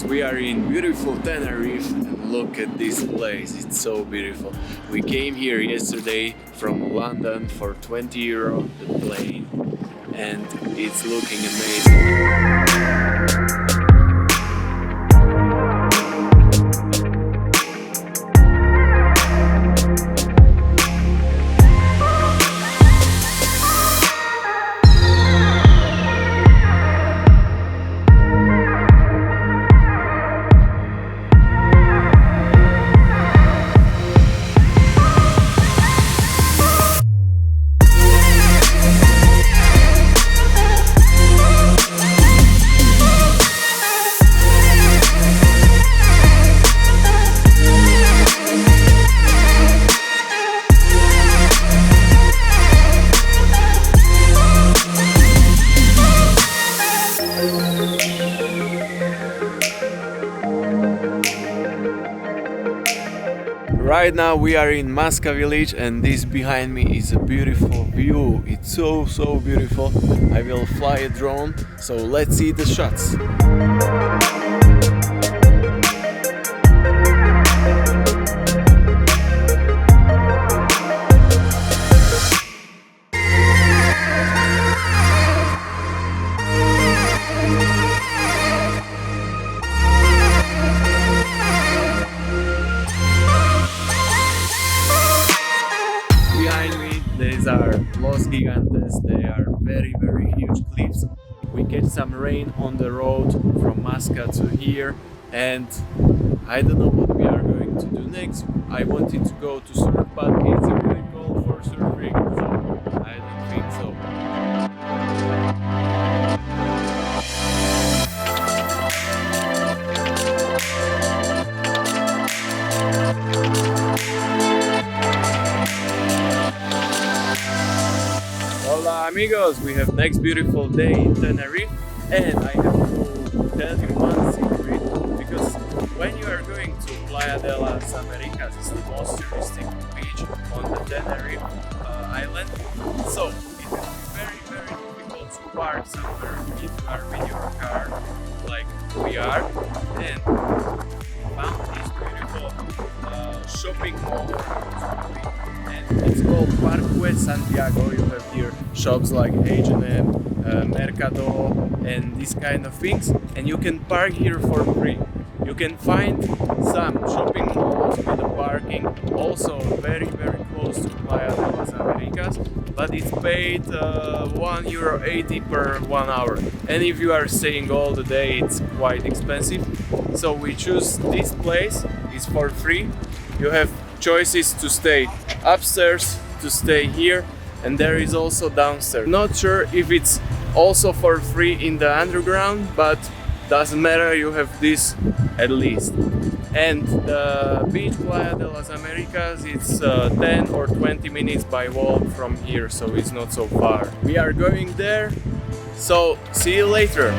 amigos, we are in beautiful Tenerife and look at this place, it's so beautiful. We came here yesterday from London for €20 the plane and it's looking amazing. Right now we are in Masca village and this behind me is a beautiful view. It's so beautiful. I will fly a drone, so let's see the shots. These are Los Gigantes, they are very huge cliffs. We get some rain on the road from Masca to here and I don't know what we are going to do next. I wanted to go to surf but it's really cold for surfing, so I don't think so. Hola amigos, we have next beautiful day in Tenerife and I have to tell you one secret because when you are going to Playa de las Americas, it's the most touristic beach on the Tenerife island, so it will be very difficult to park somewhere if you are with your car like we are, and we found this beautiful shopping mall and it's called Parque Santiago. You have here shops like H&M, Mercado and these kind of things, and you can park here for free. You can find some shopping malls with the parking also very close to Playa de las Americas, but it's paid €1.80 per 1 hour, and if you are staying all the day it's quite expensive, so we choose this place. It's for free. You have choices to stay upstairs, to stay here, and there is also downstairs. Not sure if it's also for free in the underground, but doesn't matter, you have this at least. And the beach Playa de las Americas, it's 10 or 20 minutes by walk from here, so it's not so far. We are going there, so see you later.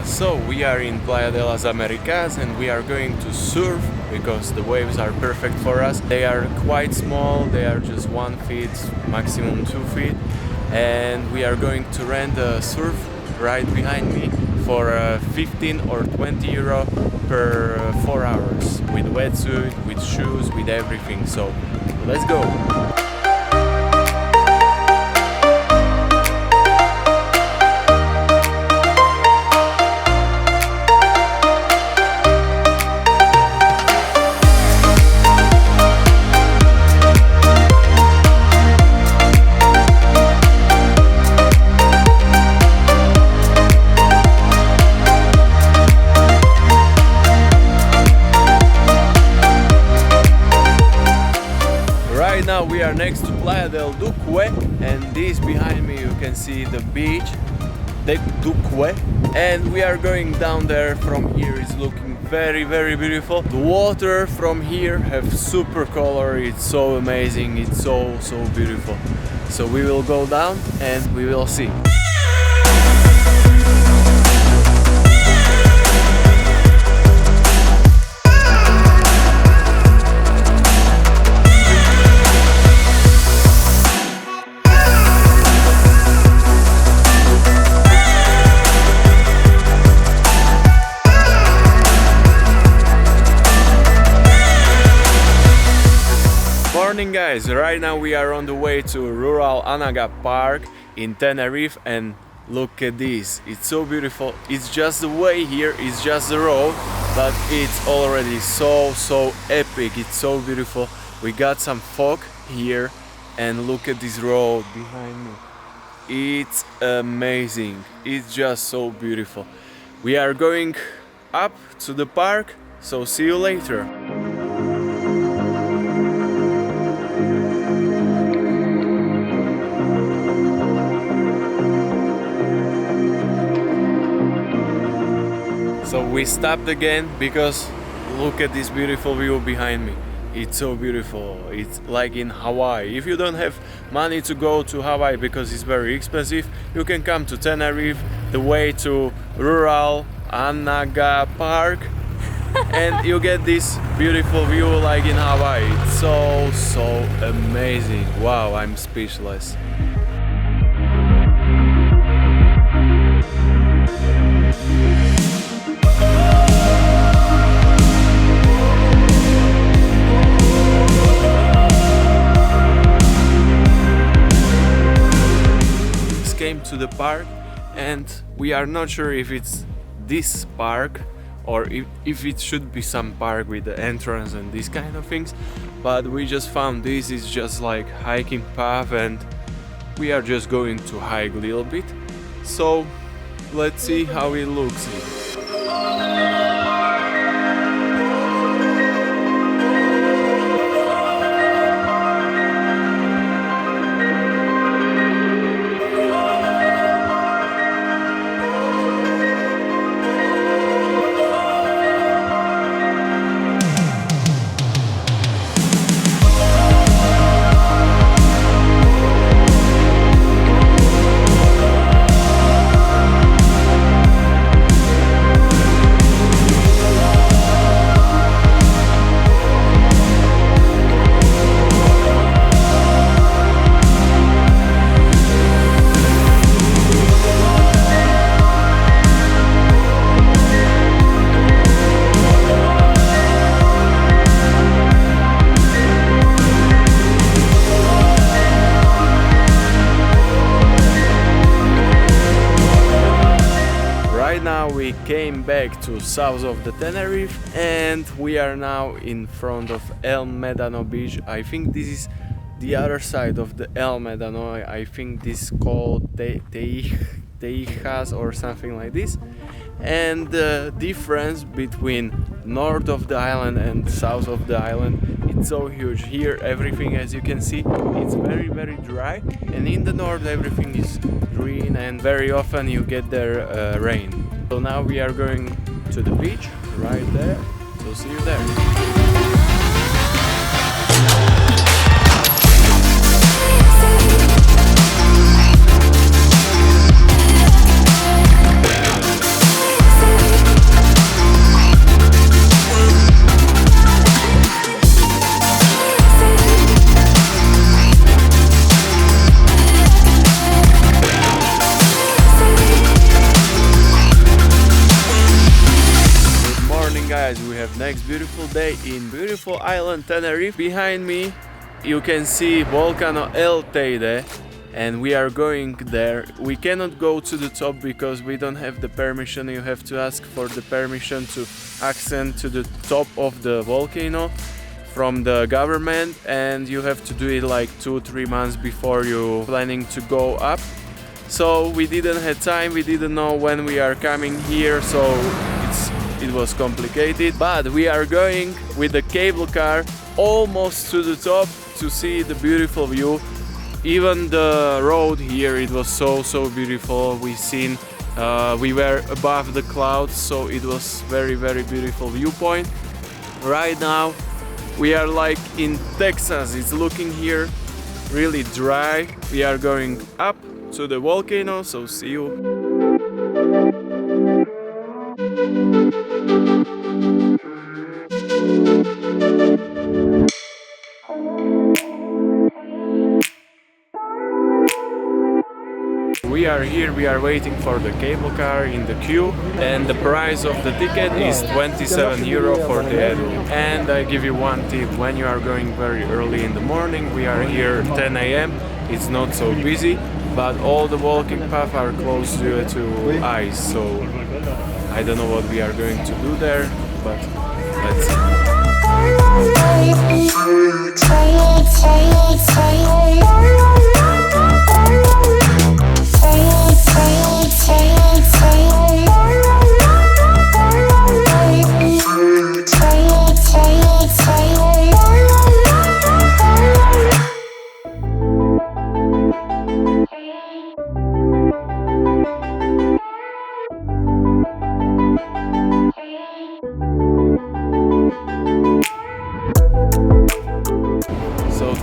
So we are in Playa de las Americas and we are going to surf because the waves are perfect for us. They are quite small, they are just 1 feet, maximum 2 feet, and we are going to rent a surf right behind me for 15 or 20 euro per 4 hours with wetsuit, with shoes, with everything. So let's go! Now we are next to Playa del Duque and this behind me you can see the beach. Duque, and we are going down there. From here is looking very beautiful. The water from here have super color. It's so amazing, it's so beautiful. So we will go down and we will see. Morning guys, right now we are on the way to rural Anaga Park in Tenerife, and look at this, it's so beautiful. It's just the way here, it's just the road, but it's already so epic, it's so beautiful. We got some fog here and look at this road behind me. It's amazing, it's just so beautiful. We are going up to the park, so see you later. So we stopped again because look at this beautiful view behind me. It's so beautiful. It's like in Hawaii. If you don't have money to go to Hawaii because it's very expensive, you can come to Tenerife, the way to rural Anaga Park, and you get this beautiful view like in Hawaii. It's so amazing. Wow, I'm speechless. Came to the park and we are not sure if it's this park or if it should be some park with the entrance and these kind of things, but we just found this is just like hiking path and we are just going to hike a little bit, so let's see how it looks here. We came back to south of the Tenerife and we are now in front of El Medano beach. I think this is the other side of the El Medano. I think this is called Teijas or something like this. And the difference between north of the island and south of the island, it's so huge. Here everything, as you can see, it's very dry, and in the north everything is green and very often you get there rain. So now we are going to the beach right there, so see you there. Guys, we have next beautiful day in beautiful island Tenerife. Behind me you can see Volcano El Teide and we are going there. We cannot go to the top because we don't have the permission. You have to ask for the permission to ascend to the top of the volcano from the government, and you have to do it like 2-3 months before you planning to go up. So we didn't have time, we didn't know when we are coming here, so it was complicated, but we are going with the cable car almost to the top to see the beautiful view. Even the road here, it was so beautiful. We seen We were above the clouds, so it was very beautiful viewpoint. Right now we are like in Texas. It's looking here really dry. We are going up to the volcano, so see you. We are here, we are waiting for the cable car in the queue, and the price of the ticket is 27 euro for the adult. And I give you one tip: when you are going very early in the morning, we are here 10 a.m. It's not so busy, but all the walking paths are closed due to ice, so I don't know what we are going to do there, but let's see.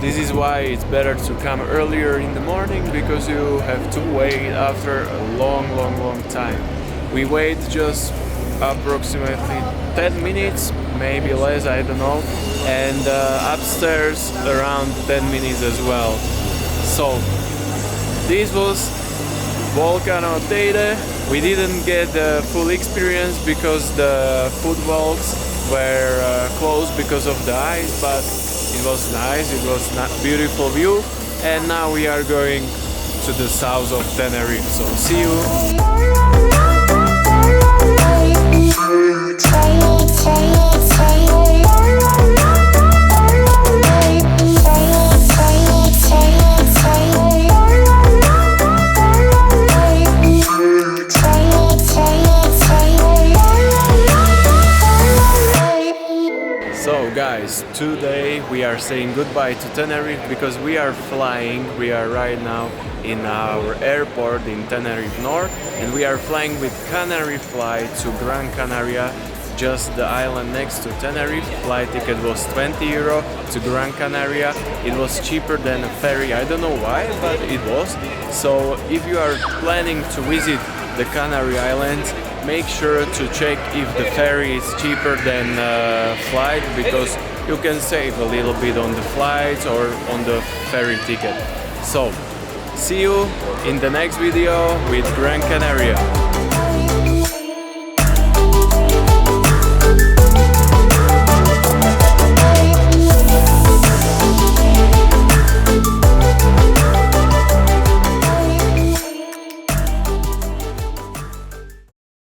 This is why it's better to come earlier in the morning, because you have to wait after a long time. We wait just approximately 10 minutes, maybe less, I don't know, and upstairs around 10 minutes as well. So this was Volcano Teide. We didn't get the full experience because the footwalks were closed because of the ice, but it was nice, it was a beautiful view, and now we are going to the south of Tenerife, so see you! So guys, today we are saying goodbye to Tenerife because we are flying. We are right now in our airport in Tenerife North, and we are flying with Canary flight to Gran Canaria, just the island next to Tenerife. Flight ticket was 20 euro to Gran Canaria. It was cheaper than a ferry. I don't know why, but it was. So if you are planning to visit the Canary Islands, make sure to check if the ferry is cheaper than flight, because you can save a little bit on the flights or on the ferry ticket. So, see you in the next video with Gran Canaria.